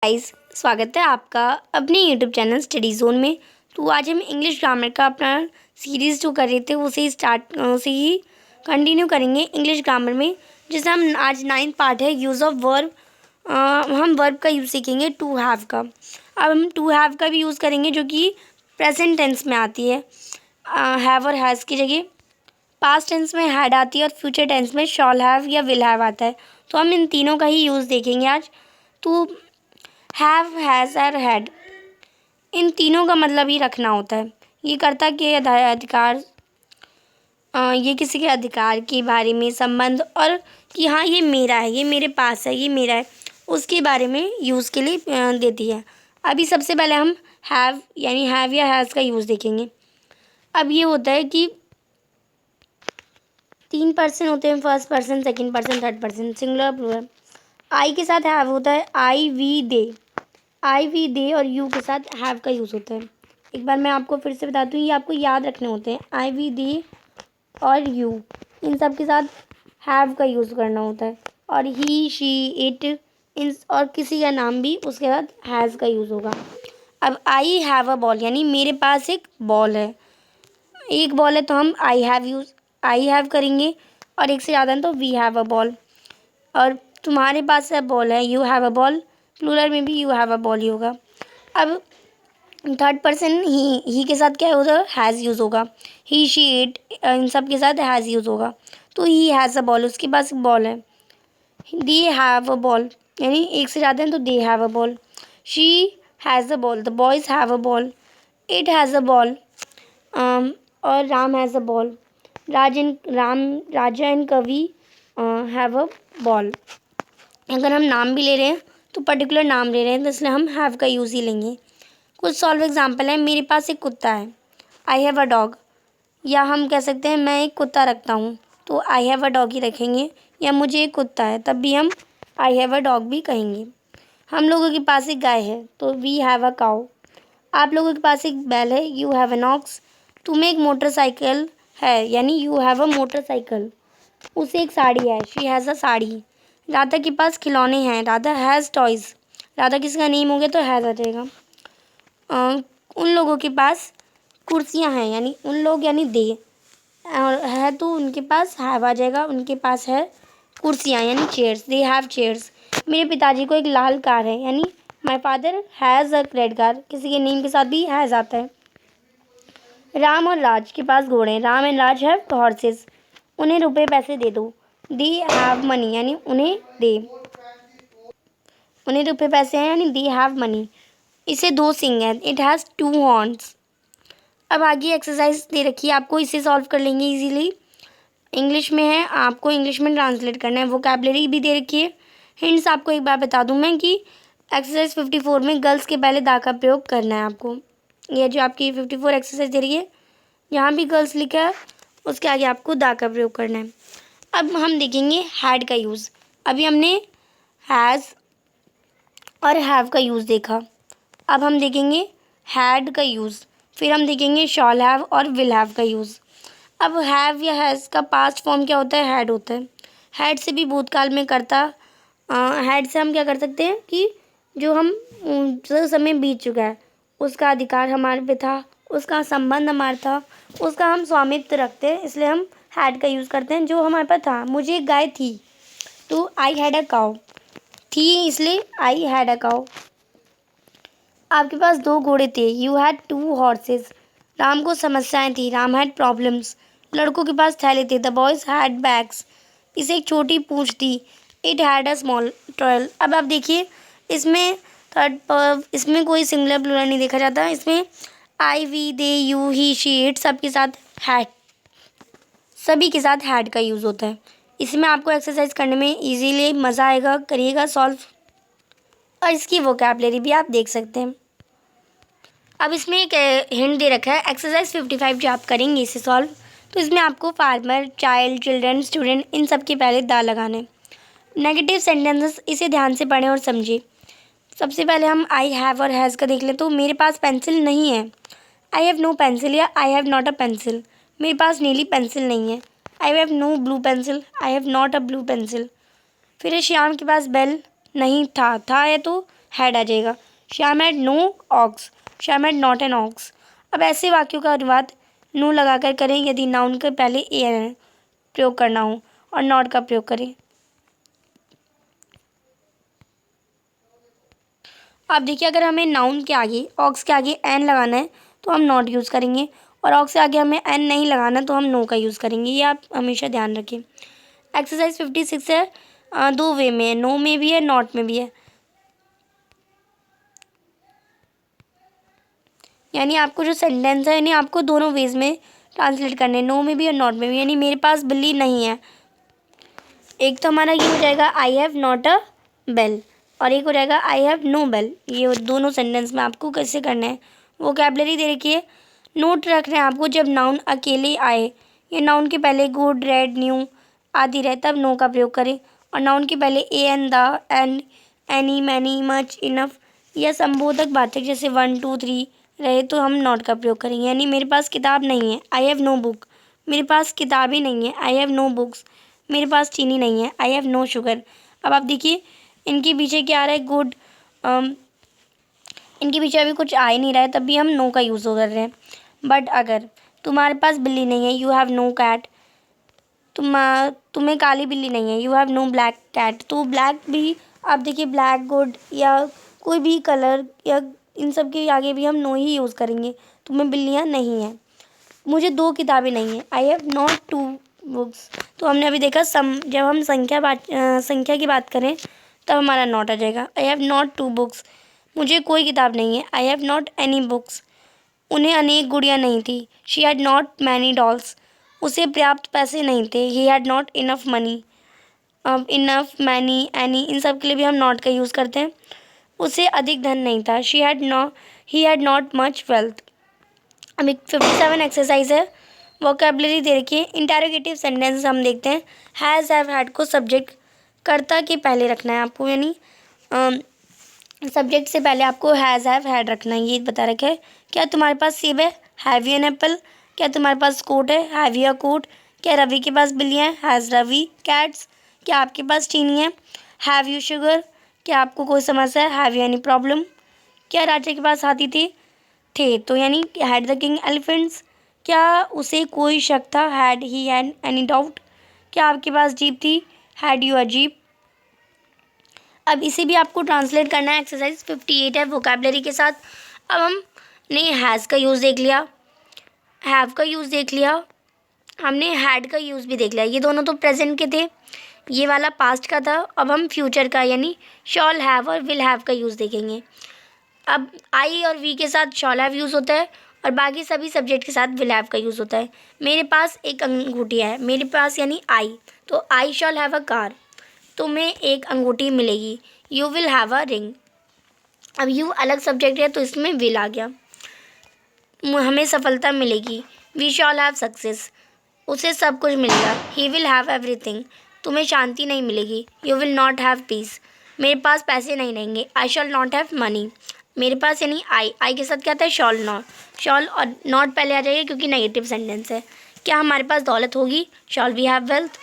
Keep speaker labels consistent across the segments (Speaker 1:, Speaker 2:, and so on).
Speaker 1: Guys, स्वागत है आपका अपने यूट्यूब चैनल स्टडी जोन में। तो आज हम इंग्लिश ग्रामर का अपना सीरीज़ जो कर रहे थे उसे ही कंटिन्यू करेंगे इंग्लिश ग्रामर में, जिससे हम आज 9th पार्ट है यूज़ ऑफ वर्ब। हम वर्ब का यूज़ सीखेंगे टू हैव का। अब हम टू हैव का भी यूज़ करेंगे जो कि प्रेजेंट टेंस में आती है। हैव और हैज़ की जगह पास्ट टेंस में हैड आती है और फ्यूचर टेंस में शॉल हैव या विल हैव आता है। तो हम इन तीनों का ही यूज़ देखेंगे आज। तो हैव, हैज़ और हैड, इन तीनों का मतलब ही रखना होता है। ये कर्ता के अधिकार, ये किसी के अधिकार के बारे में संबंध, और कि हाँ ये मेरा है, ये मेरे पास है, ये मेरा है, उसके बारे में यूज़ के लिए देती है। अभी सबसे पहले हम हैव यानी हैव या हैज़ का यूज़ देखेंगे। अब ये होता है कि 3 पर्सन होते हैं, first person, second person, third person, singular plural. I के साथ हैव होता है, आई वी दे। आई वी दे और यू के साथ हैव का यूज़ होता है। एक बार मैं आपको फिर से बताती हूँ, ये आपको याद रखने होते हैं। आई वी दे और यू, इन सब के साथ हैव का यूज़ करना होता है। और ही, शी, इट, इन और किसी का नाम भी उसके साथ हैज़ का यूज़ होगा। अब आई हैव अ बॉल यानी मेरे पास एक बॉल है। एक बॉल है तो हम आई हैव करेंगे, और एक से ज़्यादा है तो वी हैव अ बॉल। और तुम्हारे पास है बॉल है, you have a ball, plural में भी यू हैव अ बॉल ही होगा। अब थर्ड पर्सन ही के साथ क्या होगा, हैज़ यूज़ होगा। ही, शी, इट, इन सब के साथ हैज़ यूज़ होगा। तो ही हैज़ अ बॉल, उसके पास एक बॉल है। दे हैव अ बॉल यानी एक से ज़्यादा है तो they have a ball. She has a ball, the boys have a ball. It has a ball, और Ram has a ball. Raja and Kavi have a ball. अगर हम नाम भी ले रहे हैं तो पर्टिकुलर नाम ले रहे हैं तो इसलिए हम हैव का यूज़ ही लेंगे। कुछ सॉल्व एग्जाम्पल है। मेरे पास एक कुत्ता है, आई हैव अ डॉग। या हम कह सकते हैं मैं एक कुत्ता रखता हूँ, तो आई हैव अ डॉग ही रखेंगे। या मुझे एक कुत्ता है, तब भी हम आई हैव अ डॉग भी कहेंगे। हम लोगों के पास एक गाय है तो वी हैव अ काऊ। आप लोगों के पास एक बैल है, यू हैव एन ऑक्स। तुम्हें एक मोटरसाइकिल है यानी यू हैव अ मोटरसाइकिल। उसे एक साड़ी है, शी हैज़ अ साड़ी। राधा के पास खिलौने हैं, राधा हैज़ टॉयज़। राधा किसी का नेम हो गया तो हैज़ आ जाएगा। उन लोगों के पास कुर्सियां हैं यानी उन लोग यानी दे, और है तो उनके पास हैव आ जाएगा। उनके पास है कुर्सियां यानी चेयर्स, दे हैव चेयर्स। मेरे पिताजी को एक लाल कार है यानी my father has a red car. किसी के नेम के साथ भी हैज़ आता है। राम और राज के पास घोड़े हैं, Ram and Raj have horses. उन्हें रुपए पैसे दे दो, दे हैव मनी यानी उन्हें दे, उन्हें रुपए पैसे हैं यानी दे हैव मनी। इसे दो सींग हैं, इट हैज़ टू हॉर्न्स। अब आगे एक्सरसाइज दे रखी है आपको, इसे सॉल्व कर लेंगे इजीली। इंग्लिश में है, आपको इंग्लिश में ट्रांसलेट करना है। वोकैबलरी भी दे रखी है। हिंट्स आपको एक बार बता दूं मैं कि एक्सरसाइज 54 में गर्ल्स के पहले दा का प्रयोग करना है आपको। ये जो आपकी 54 एक्सरसाइज दे रही है, यहाँ भी गर्ल्स लिखा है, उसके आगे आपको दा का प्रयोग करना है। अब हम देखेंगे हैड का यूज़। अभी हमने हैज़ और हैव का यूज़ देखा। अब हम देखेंगे हैड का यूज़, फिर हम देखेंगे शॉल हैव और विल हैव का यूज़। अब हैव या हैज़ का पास्ट फॉर्म क्या होता है, हैड होता है। हैड से भी भूतकाल में करता, हैड से हम क्या कर सकते हैं कि जो हम जो समय बीत चुका है उसका अधिकार हमारे पे था, उसका संबंध हमारा था, उसका हम स्वामित्व रखते हैं, इसलिए हम हैड का यूज़ करते हैं। जो हमारे पास था, मुझे एक गाय थी तो आई हैड अ काउ, थी इसलिए आई हैड अ काउ। आपके पास दो घोड़े थे, you had two horses. Ram को समस्याएं थी, राम हैड प्रॉब्लम्स। लड़कों के पास थैले थे, द बॉयज हैड बैग्स। इसे एक छोटी पूंछ थी, it had a small trial. अब आप देखिए, इसमें इसमें कोई सिंगुलर प्लूरल नहीं देखा जाता। इसमें I we they you he she it सबके साथ हैड, सभी के साथ हैड का यूज़ होता है। इसमें आपको एक्सरसाइज करने में इजीली मज़ा आएगा, करिएगा सॉल्व। और इसकी वोकैबलरी भी आप देख सकते हैं। अब इसमें एक हिंट दे रखा है, एक्सरसाइज 55 जो आप करेंगे इसे सॉल्व, तो इसमें आपको फार्मर, चाइल्ड, चिल्ड्रन, स्टूडेंट, इन सब के पहले दा लगाने। नेगेटिव सेंटेंसेस इसे ध्यान से पढ़ें और समझें। सबसे पहले हम आई हैव और हैज़ का देख लें। तो मेरे पास पेंसिल नहीं है, आई हैव नो पेंसिल, या I have not a pencil. मेरे पास नीली पेंसिल नहीं है, I have no blue pencil, I have not a blue pencil. फिर श्याम के पास बैल नहीं था है तो हैड आ जाएगा। Shyam had no ox, Shyam had not an ox. अब ऐसे वाक्यों का अनुवाद नो लगाकर करें यदि नाउन के पहले ए प्रयोग करना हो और नॉट का प्रयोग करें। अब देखिए, अगर हमें नाउन के आगे ऑक्स के आगे एन लगाना है तो हम नॉट यूज़ करेंगे, और ऑक्स के आगे हमें एन नहीं लगाना तो हम नो का यूज़ करेंगे। ये आप हमेशा ध्यान रखें। एक्सरसाइज 56 है, दो वे में है, नो में भी है, नॉट में भी है। यानी आपको जो सेंटेंस है यानी आपको दोनों वेज में ट्रांसलेट करने, नो में भी और नॉट में भी। यानी मेरे पास बिल्ली नहीं है, एक तो हमारा ये हो जाएगा I have not a bell, और एक हो जाएगा आई हैव नो बेल। ये दोनों सेंटेंस में आपको कैसे करना है, वोकैबुलरी दे रखी है। नोट रखना है आपको, जब नाउन अकेले आए या नाउन के पहले गुड, रेड, न्यू आदि रहे तब नो का प्रयोग करें, और नाउन के पहले a an, the, and, any, many, much, enough या संबोधक वाचक जैसे 1, 2, 3 रहे तो हम नॉट का प्रयोग करेंगे। यानी मेरे पास किताब नहीं है, आई हैव नो बुक। मेरे पास किताबें नहीं है, आई हैव नो बुक्स। मेरे पास चीनी नहीं है, आई हैव नो शुगर। अब आप देखिए इनके पीछे क्या आ रहा है, गुड। इनके पीछे अभी कुछ आ ही नहीं रहा है तब भी हम नो का यूज़ कर रहे हैं। बट अगर तुम्हारे पास बिल्ली नहीं है, यू हैव नो कैट, तुम्हें काली बिल्ली नहीं है, you have no black cat, तो ब्लैक भी आप देखिए ब्लैक, गुड या कोई भी कलर या इन सब के आगे भी हम नो ही यूज़ करेंगे। तुम्हें बिल्लियाँ नहीं हैं, मुझे 2 किताबें नहीं हैं, आई हैव नॉट 2 बुक्स। तो हमने अभी देखा जब हम संख्या की बात करें तब हमारा नॉट आ जाएगा। आई हैव नॉट 2 बुक्स, मुझे कोई किताब नहीं है, I have not any books. उन्हें अनेक गुड़ियाँ नहीं थी, she had not many dolls. उसे पर्याप्त पैसे नहीं थे, he had not enough money. अब इनफ, मैनी, एनी इन सब के लिए भी हम नॉट का यूज़ करते हैं। उसे अधिक धन नहीं था, he had not much wealth. अब एक 57 एक्सरसाइज है, वोकैबुलरी दे रखी है। इंटरोगेटिव सेंटेंस हम देखते हैं। हैज़, हैव, हैड को सब्जेक्ट कर्ता के पहले रखना है आपको, यानी सब्जेक्ट से पहले आपको हैज़, हैव, हैड रखना है। ये बता रखा है। क्या तुम्हारे पास सेब है, हैव यू एन एप्पल। क्या तुम्हारे पास कोट है, हैव यू अ कोट। क्या रवि के पास बिल्लियाँ हैं, हैज़ रवि कैट्स। क्या आपके पास चीनी है, हैव यू शुगर। क्या आपको कोई समस्या है, हैव यू एनी प्रॉब्लम। क्या राजा के पास हाथी थे, तो यानी हैड द किंग एलिफेंट्स। क्या उसे कोई शक था, had he had any doubt. क्या आपके पास जीप थी, हैड यू अ जीप। अब इसे भी आपको ट्रांसलेट करना है। एक्सरसाइज 58 है वोकैबुलरी के साथ। अब हमने हैज़ का यूज़ देख लिया, हैव का यूज़ देख लिया, हमने हैड का यूज़ भी देख लिया। ये दोनों तो प्रेजेंट के थे, ये वाला पास्ट का था। अब हम फ्यूचर का यानी शॉल हैव और विल हैव का यूज़ देखेंगे। अब आई और वी के साथ शॉल हैव यूज़ होता है और बाकी सभी सब्जेक्ट के साथ विल हैव का यूज़ होता है। मेरे पास एक अंगूठी है, मेरे पास यानी आई, तो आई शॉल हैव अ कार। तुम्हें एक अंगूठी मिलेगी, you will have a ring. अब यू अलग सब्जेक्ट है तो इसमें विल आ गया। हमें सफलता मिलेगी, वी शॉल हैव सक्सेस। उसे सब कुछ मिलेगा, ही विल हैव एवरीथिंग। तुम्हें शांति नहीं मिलेगी, you will not have piece. मेरे पास पैसे नहीं रहेंगे, आई शॉल नॉट हैव मनी। मेरे पास यानी आई के साथ क्या आता है, शॉल और नॉट पहले आ जाएगा क्योंकि नेगेटिव सेंटेंस है। क्या हमारे पास दौलत होगी, शॉल वी हैव वेल्थ।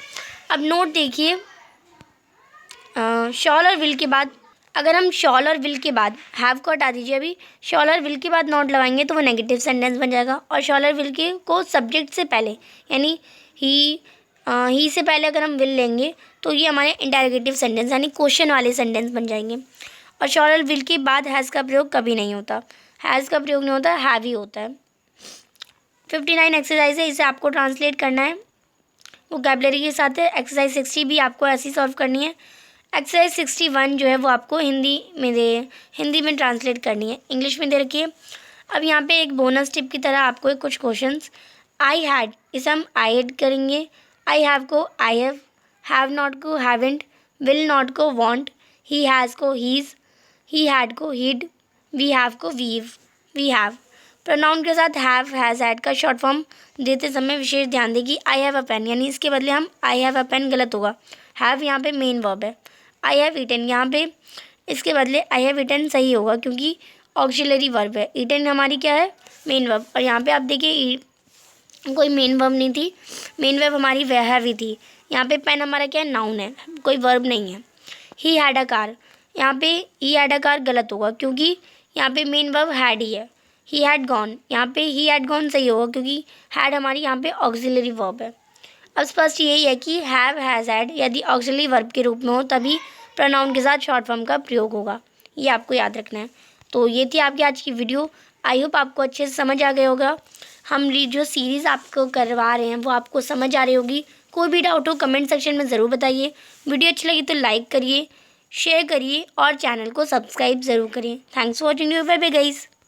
Speaker 1: अब नोट देखिए, शॉल और विल के बाद अगर हम शॉल और विल के बाद हैव को हटा दीजिए, अभी शॉल और विल के बाद नॉट लगाएंगे तो वो नेगेटिव सेंटेंस बन जाएगा। और शॉल और विल के को सब्जेक्ट से पहले यानी ही से पहले अगर हम विल लेंगे तो ये हमारे इंटरोगेटिव सेंटेंस यानी क्वेश्चन वाले सेंटेंस बन जाएंगे। और शॉल और विल के बाद हैज़ का प्रयोग कभी नहीं होता, हैज़ का प्रयोग नहीं होता, हैव ही होता है। 59 एक्सरसाइज है, इसे आपको ट्रांसलेट करना है वोकैबुलरी के साथ है। एक्सरसाइज 60 भी आपको ऐसी सॉल्व करनी है। एक्सरसाइज 61 जो है वो आपको हिंदी में ट्रांसलेट करनी है, इंग्लिश में दे रखी है। अब यहाँ पे एक बोनस टिप की तरह आपको कुछ क्वेश्चंस, आई हैड इसे हम आई हैड करेंगे, आई हैव को आई हैव नॉट को हैवेंट, विल नॉट को वॉन्ट, ही हैज़ को हीज़, ही हैड को हीड, वी हैव को वी हैव। प्रोनाउन के साथ हैव, हैज़, हैड का शॉर्ट फॉर्म देते समय विशेष ध्यान देगी। आई हैव अ पेन यानी इसके बदले हम आई हैव अ पेन गलत होगा, हैव यहाँ पे मेन वर्ब है। आई हैव ईटन यहाँ पे इसके बदले आई हैव ईटन सही होगा क्योंकि ऑक्सिलरी वर्ब है। ईटन हमारी क्या है, मेन वर्ब। और यहाँ पे आप देखिए कोई मेन वर्ब नहीं थी, मेन वर्ब हमारी वह हैव ही थी। यहाँ पे पेन हमारा क्या है, नाउन है, कोई वर्ब नहीं है। ही हैड अ कार यहाँ पे ही हैड अकार गलत होगा क्योंकि यहाँ पे मेन वर्ब हैड ही है। ही हैड गॉन, यहाँ पे ही हैड गॉन सही होगा क्योंकि हैड हमारी यहाँ पे ऑक्सिलरी वर्ब है। अब स्पष्ट यही है कि हैव, हैज़, हैड यदि ऑक्सिलरी वर्ब के रूप में हो तभी प्रोनाउन के साथ शॉर्ट फॉर्म का प्रयोग होगा, ये आपको याद रखना है। तो ये थी आपकी आज की वीडियो। आई होप आपको अच्छे से समझ आ गया होगा। हम जो सीरीज़ आपको करवा रहे हैं वो आपको समझ आ रही होगी। कोई भी डाउट हो कमेंट सेक्शन में ज़रूर बताइए। वीडियो अच्छी लगी तो लाइक करिए, शेयर करिए और चैनल को सब्सक्राइब ज़रूर करिए। Thanks for watching, bye bye guys.